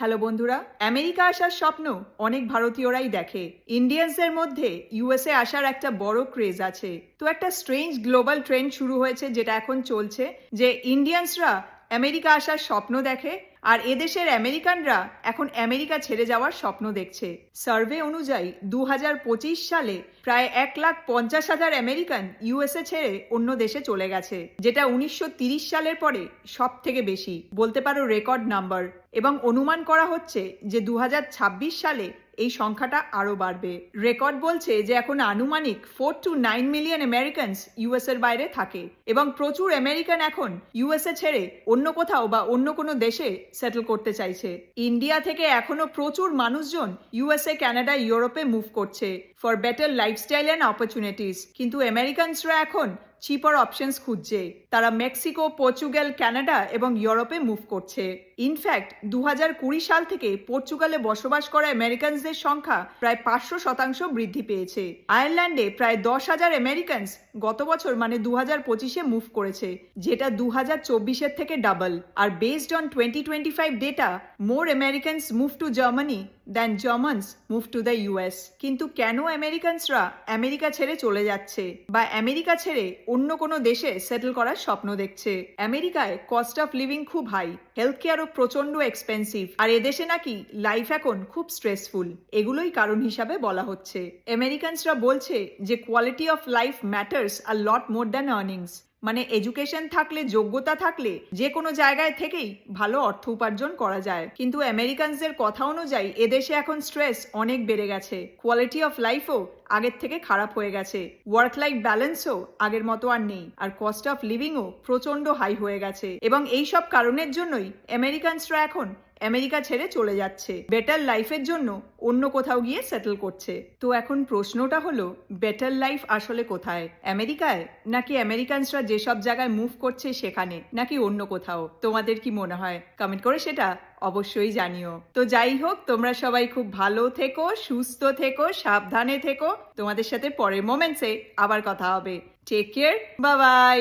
Hello বন্ধুরা, America আসার স্বপ্ন অনেক ভারতীয়রাই দেখে। ইন্ডিয়ানসদের মধ্যে ইউএসএ আসার একটা বড় ক্রেজ আছে। তো একটা স্ট্রেঞ্জ গ্লোবাল ট্রেন্ড শুরু হয়েছে যেটা এখন চলছে, যে ইন্ডিয়ানসরা আমেরিকা আসার স্বপ্ন দেখে আর এদেশের আমেরিকানরা এখন আমেরিকা ছেড়ে যাওয়ার স্বপ্ন দেখছে। সার্ভে অনুযায়ী 2025 সালে প্রায় 1,50,000 আমেরিকান ইউএসএ ছেড়ে অন্য দেশে চলে গেছে, যেটা 1930 সালের পরে সব থেকে বেশি, বলতে পারো রেকর্ড নাম্বার। এবং অনুমান করা হচ্ছে যে 2026 সালে এই সংখ্যাটা আরো বাড়বে। রেকর্ড বলছে যে এখন আনুমানিক 4 to 9 মিলিয়ন আমেরিকানস ইউএস এর বাইরে থাকে এবং প্রচুর আমেরিকান এখন ইউএসএ ছেড়ে অন্য কোথাও বা অন্য কোনো দেশে সেটেল করতে চাইছে। ইন্ডিয়া থেকে এখনো প্রচুর মানুষজন ইউএসএ, কানাডা, ইউরোপে মুভ করছে for better lifestyle and opportunities. কিন্তু আমেরিকানসরা এখন চিপার অপশনস খুঁজছে। তারা মেক্সিকো, পর্তুগাল, কানাডা এবং ইউরোপে মুভ করছে। ইনফ্যাক্ট 2020 সাল থেকে পর্তুগালে বসবাস করা আমেরিকানসদের সংখ্যা প্রায় 500% বৃদ্ধি পেয়েছে। আয়ারল্যান্ডে প্রায় 10,000 আমেরিকানস গত বছর মানে 2025-এ মুভ করেছে, যেটা 2024-এর থেকে ডাবল। আর based on 2025 data, more Americans move to Germany than Germans move to the US. কিন্তু কেন আমেরিকানসরা আমেরিকা ছেড়ে চলে যাচ্ছে বা আমেরিকা ছেড়ে অন্য কোনো দেশে সেটেল করার স্বপ্ন দেখছে? আমেরিকায় কস্ট অফ লিভিং খুব হাই, হেলথ কেয়ারও প্রচন্ড এক্সপেন্সিভ, আর এদেশে নাকি লাইফ এখন খুব স্ট্রেসফুল। এগুলোই কারণ হিসাবে বলা হচ্ছে। আমেরিকানসরা বলছে যে quality of life matters a lot more than earnings. মানে এডুকেশন থাকলে, যোগ্যতা থাকলে যে কোনো জায়গায় থেকেই ভালো অর্থ উপার্জন করা যায়। কিন্তু আমেরিকানসদের কথা অনুযায়ী এদেশে এখন স্ট্রেস অনেক বেড়ে গেছে, কোয়ালিটি অফ লাইফও আগের থেকে খারাপ হয়ে গেছে, ওয়ার্ক লাইফ ব্যালেন্সও আগের মতো আর নেই, আর কস্ট অফ লিভিংও প্রচন্ড হাই হয়ে গেছে। এবং এই সব কারণের জন্যই আমেরিকানসরা এখন আমেরিকা ছেড়ে চলে যাচ্ছে, বেটার লাইফের জন্য অন্য কোথাও গিয়ে সেটেল করছে। তো এখন প্রশ্নটা হলো, বেটার লাইফ আসলে কোথায়? আমেরিকায়, নাকি আমেরিকানসরা যেসব জায়গায় মুভ করছে সেখানে, নাকি অন্য কোথাও? তোমাদের কি মনে হয়? কমেন্ট করে সেটা অবশ্যই জানিও। তো যাই হোক, তোমরা সবাই খুব ভালো থেকো, সুস্থ থেকো, সাবধানে থেকো। তোমাদের সাথে পরের মোমেন্টসে আবার কথা হবে। Take care, bye by.